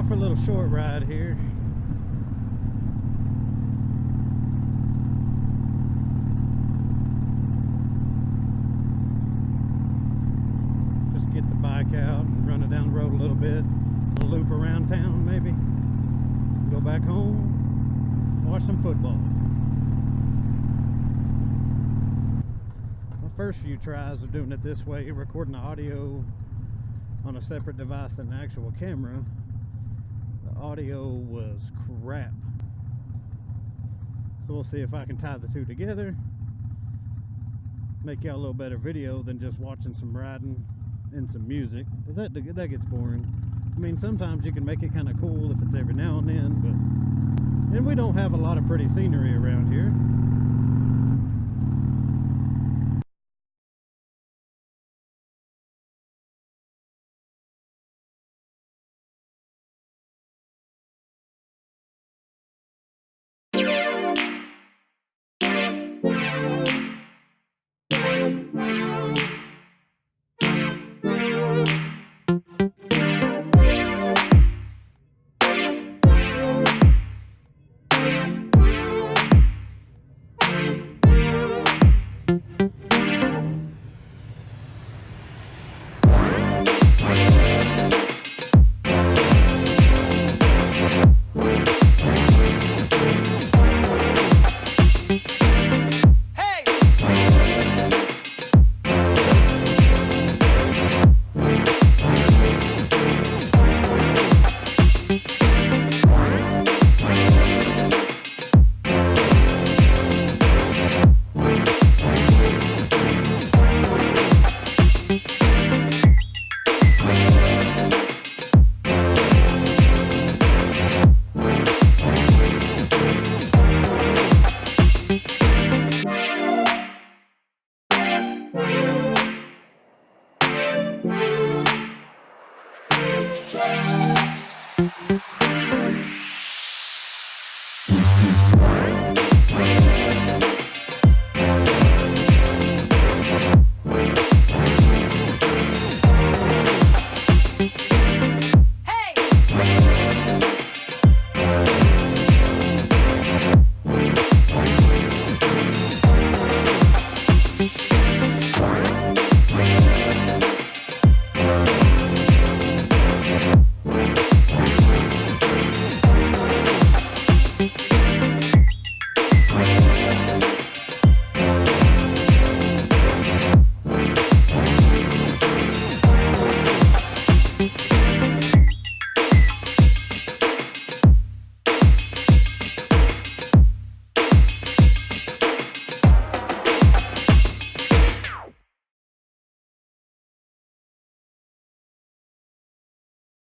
out for a little short ride here. Just get the bike out and run it down the road a little bit. A loop around town maybe. Go back home, watch some football. My first few tries of doing it this way, recording the audio on a separate device than the actual camera, the audio was crap. So we'll see if I can tie the two together, make y'all a little better video than just watching some riding and some music. But that gets boring. I mean, sometimes you can make it kind of cool if it's every now and then, but and we don't have a lot of pretty scenery around here.